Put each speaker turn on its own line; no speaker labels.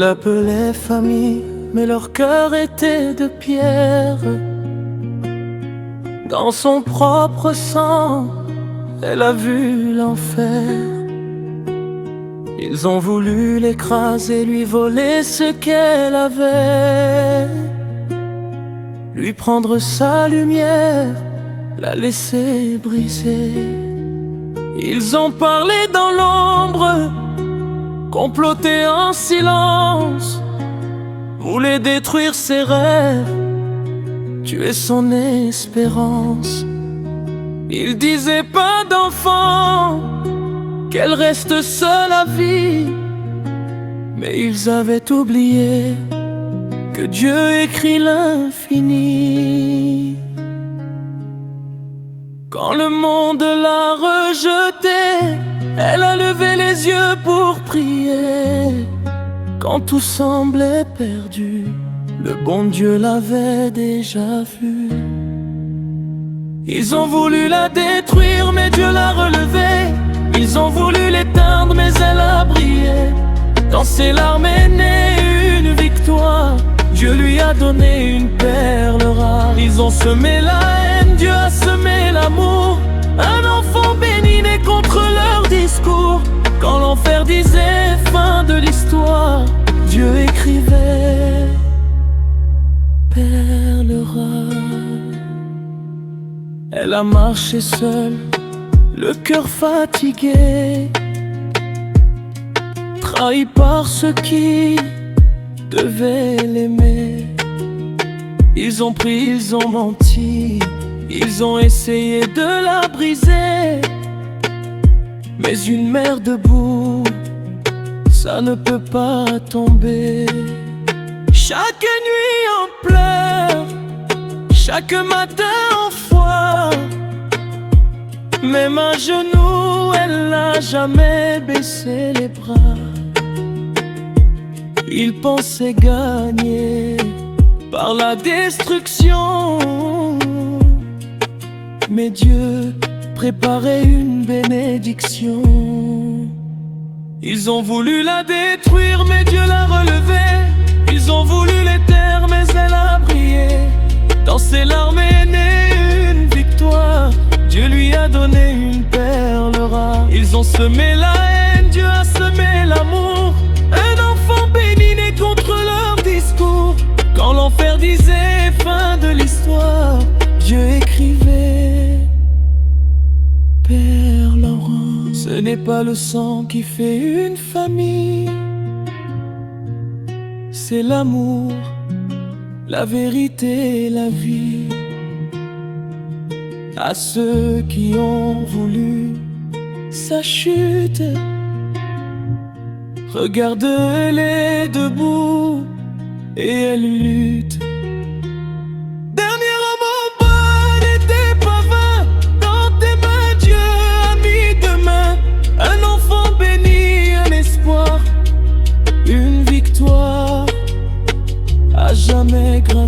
l'appelait famille, mais leur cœur était de pierre. Dans son propre sang, elle a vu l'enfer. Ils ont voulu l'écraser, lui voler ce qu'elle avait, lui prendre sa lumière, la laisser briser. Ils ont parlé dans l'ombre, comploté en silence, voulaient détruire ses rêves, tuer son espérance. Ils disaient pas d'enfant, qu'elle reste seule à vie, mais ils avaient oublié que Dieu écrit l'infini. Quand le monde l'a rejetée, elle a levé les yeux pour prier. Quand tout semblait perdu, le bon Dieu l'avait déjà vu. Ils ont voulu la détruire, mais Dieu l'a relevée. Ils ont voulu l'éteindre, mais elle a brillé. Dans ses larmes est née une victoire. Dieu lui a donné une perle rare. Ils ont semé la haine, Dieu a semé l'amour. Un enfant béni né contre leur discours. Quand l'enfer disait fin de l'histoire, Dieu écrivait perle rare. Elle a marché seule, le cœur fatigué, trahi par ceux qui devaient l'aimer. Ils ont pris, ils ont menti, ils ont essayé de la briser. Mais une mer debout, ça ne peut pas tomber. Chaque nuit en pleurs, chaque matin en foi. Même à genoux, elle n'a jamais baissé les bras. Il pensait gagner par la destruction, mais Dieu préparait une bénédiction. Ils ont voulu la détruire, mais Dieu l'a relevée. Ils ont voulu l'éteindre, mais elle a brillé. Dans ses larmes est née une victoire. Dieu lui a donné une perle rare. Ils ont semé la haine, Dieu a semé l'amour. Un enfant béni né contre leur discours. Quand l'enfer disait fin de l'histoire, Dieu écrivait perle rare. Ce n'est pas le sang qui fait une famille, c'est l'amour, la vérité et la vie. À ceux qui ont voulu sa chute, regarde-les debout et elle lutte. Dernier homme au bas n'était pas vain. Dans tes mains Dieu a mis demain un enfant béni, un espoir, une victoire à jamais grande.